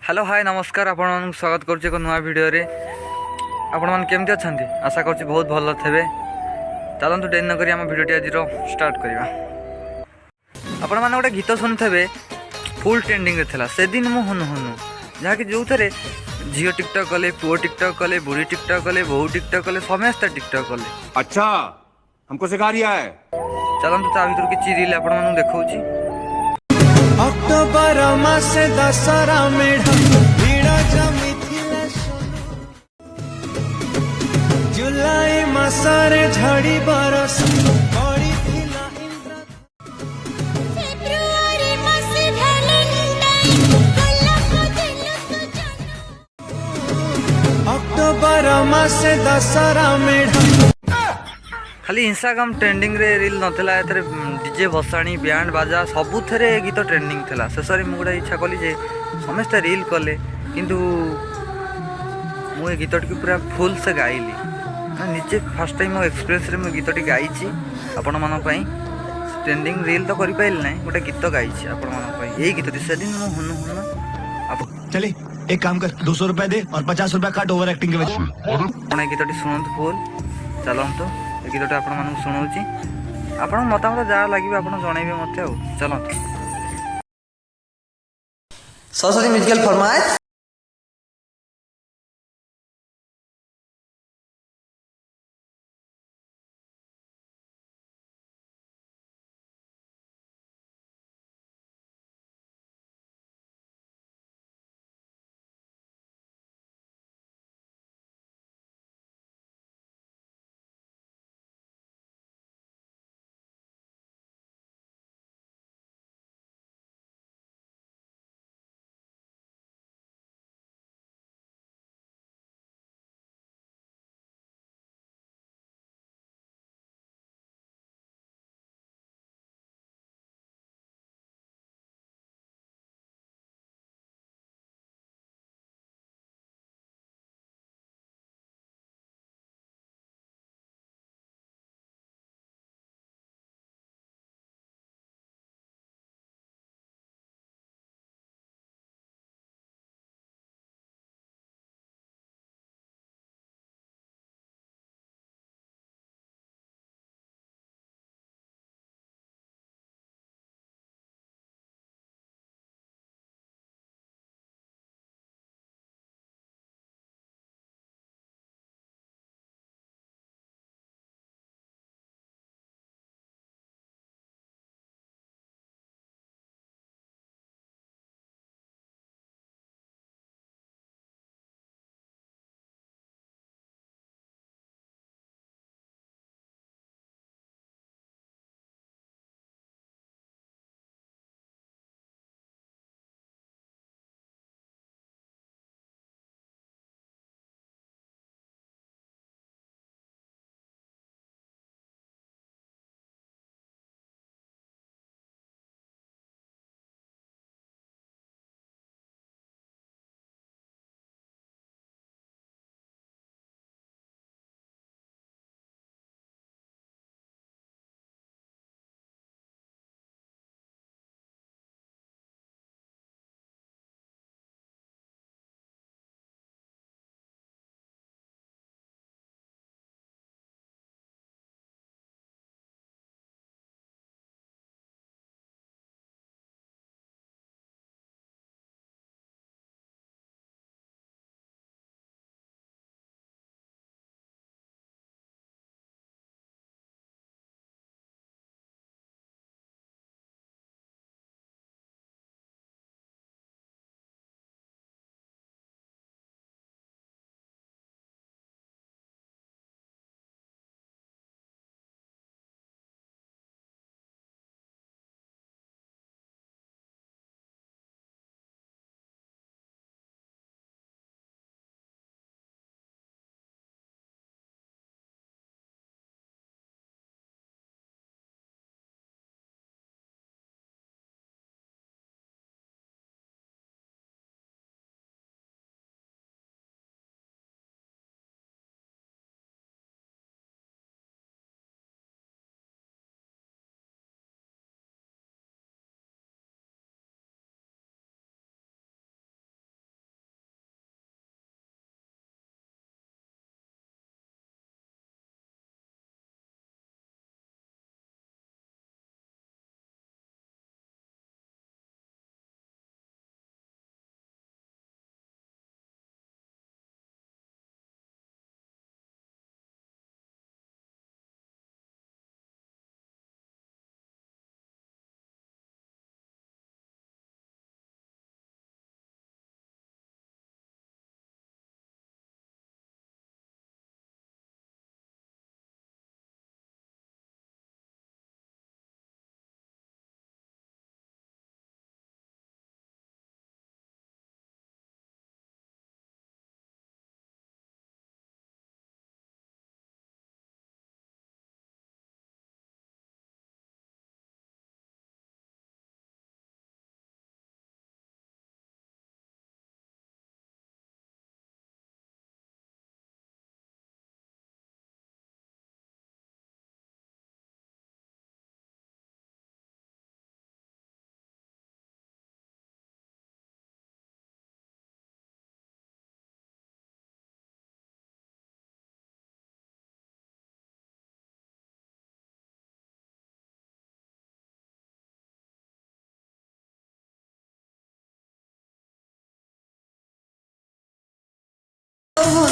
Hello hi नमस्कार आपण स्वागत करुच्ची एक नुआ भिडियो रे। आपण मैंने केमती अच्छा आशा कर बहुत भल थे। चलतु डेरी नक आम भिडियो आज स्टार्ट करवा। आपण मैंने गोटे गीत शुणुथे फुल ट्रेंडिंग था से दिन मु हनु हनु जहाँकि जो थे झील टिकटक कले पुओ टिकटक कले बुढ़ी टिकटक कले बहु टिकटक कले समस्ते टिकटक कले। अच्छा हमको सिखा रिया है। चलतु ता भर किसी रील आपण देखा। अक्टोबर मासे दशहरा मेढ़ भीड़ जमिथिला जुलाई मासरे झड़ी बरस पड़ीथिला इंद्र फेब्रुआरी मासे वैलेंटाइन गोलाप दिल तो जानो अक्टोबर मासे दशहरा मेढ़ खाली इंस्टाग्राम ट्रेंडिंग रे रील नथिला एथरे डीजे भसाणी बैंड बाजा सबुथरे गीत ट्रेंडिंग थिला। शेष में मुझे इच्छा कली जे समस्ते रील कले किंतु मुझे गीतटी पूरा फुल से गाइली निजे फर्स्ट टाइम मो एक्सपीरियंस रे मु गीतटी गाइची आपण मन पई। ट्रेंडिंग रील तो करि पाइल नै गोटे गीत गाइची आपण मन पई। एई गीतटी से दिन मु हुनु हुनु चले एक काम कर 200 रुपए दे और 50 रुपए काट ओवर एक्टिंग के वजह आपण गीतटी सुनंत फुल चलंतो ए गीतटी आपण मन सुनाउची आपण मतामत जहाँ लगे आप जनइबे मत। चलते सरस्वती म्यूजिकल फरमाइश।